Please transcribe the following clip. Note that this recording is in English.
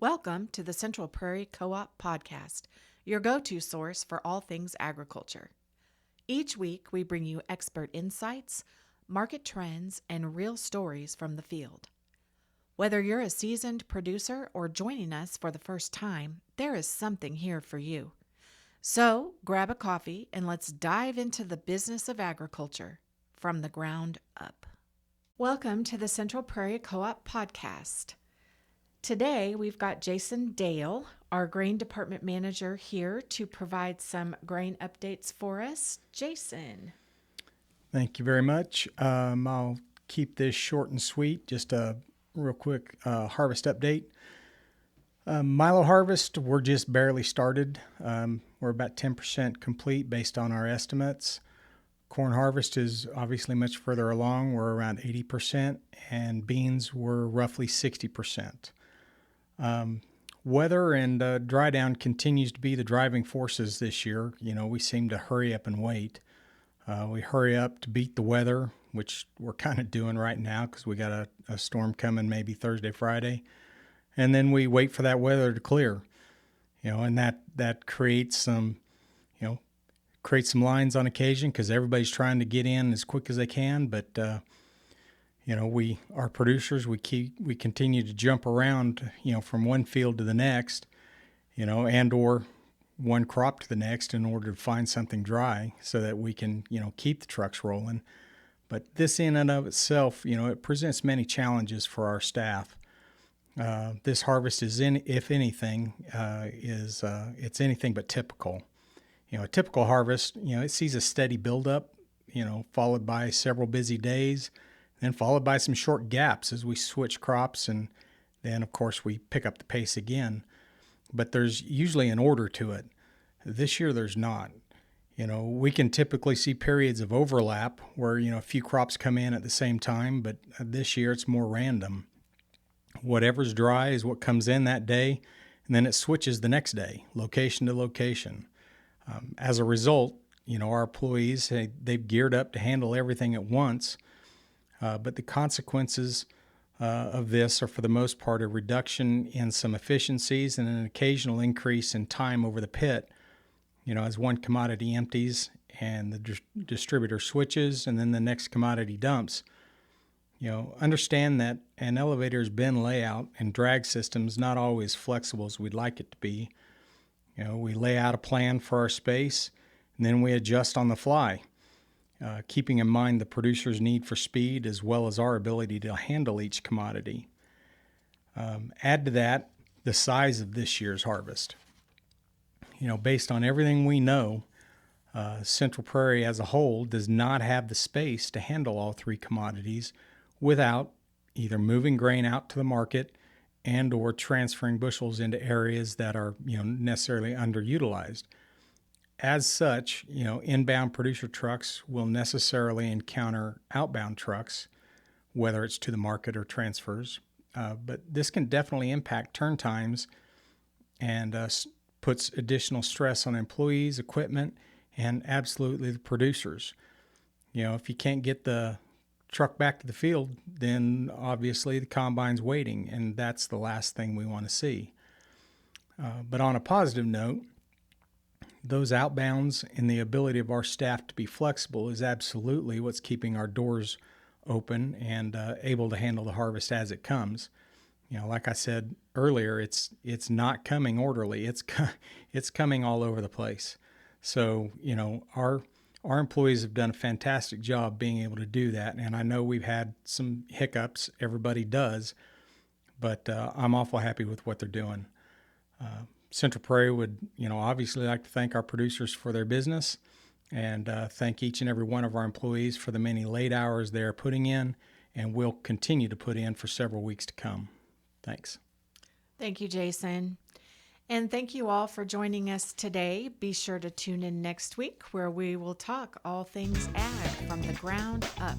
Welcome to the Central Prairie Co-op Podcast, your go-to source for all things agriculture. Each week, we bring you expert insights, market trends, and real stories from the field. Whether you're a seasoned producer or joining us for the first time, there is something here for you. So, grab a coffee and let's dive into the business of agriculture from the ground up. Welcome to the Central Prairie Co-op Podcast. Today, we've got Jason Dale, our grain department manager, here to provide some grain updates for us. Jason. Thank you very much. I'll keep this short and sweet. Just a real quick harvest update. Milo harvest, we're just barely started. We're about 10% complete based on our estimates. Corn harvest is obviously much further along. We're around 80%, and beans were roughly 60%. Weather and dry down continues to be the driving forces this year. You know, we seem to hurry up and wait. We hurry up to beat the weather, which we're kind of doing right now because we got a storm coming maybe Thursday, Friday. And then we wait for that weather to clear, you know, and that creates some lines on occasion because everybody's trying to get in as quick as they can. But, our producers, we continue to jump around, from one field to the next, and or one crop to the next in order to find something dry so that we can, keep the trucks rolling. But this in and of itself, it presents many challenges for our staff. This harvest is it's anything but typical. A typical harvest, it sees a steady buildup, followed by several busy days, then followed by some short gaps as we switch crops, and then, of course, we pick up the pace again. But there's usually an order to it. This year, there's not. We can typically see periods of overlap where, a few crops come in at the same time, but this year it's more random. Whatever's dry is what comes in that day, and then it switches the next day, location to location. As a result, our employees, they've geared up to handle everything at once, but the consequences of this are for the most part a reduction in some efficiencies and an occasional increase in time over the pit, as one commodity empties and the distributor switches and then the next commodity dumps. Understand that an elevator's bin layout and drag system's not always flexible as we'd like it to be. We lay out a plan for our space, and then we adjust on the fly, keeping in mind the producer's need for speed as well as our ability to handle each commodity. Add to that the size of this year's harvest. Based on everything we know, Central Prairie as a whole does not have the space to handle all three commodities without either moving grain out to the market and or transferring bushels into areas that are, necessarily underutilized. As such, inbound producer trucks will necessarily encounter outbound trucks, whether it's to the market or transfers. But this can definitely impact turn times and puts additional stress on employees, equipment, and absolutely the producers. If you can't get the truck back to the field, then obviously the combine's waiting, and that's the last thing we want to see. But on a positive note, those outbounds and the ability of our staff to be flexible is absolutely what's keeping our doors open and able to handle the harvest as it comes. Like I said earlier, it's not coming orderly. It's coming all over the place. So, our employees have done a fantastic job being able to do that, and I know we've had some hiccups. Everybody does, but I'm awful happy with what they're doing. Central Prairie would, obviously like to thank our producers for their business and thank each and every one of our employees for the many late hours they are putting in and will continue to put in for several weeks to come. Thanks. Thank you, Jason. And thank you all for joining us today. Be sure to tune in next week where we will talk all things ag from the ground up.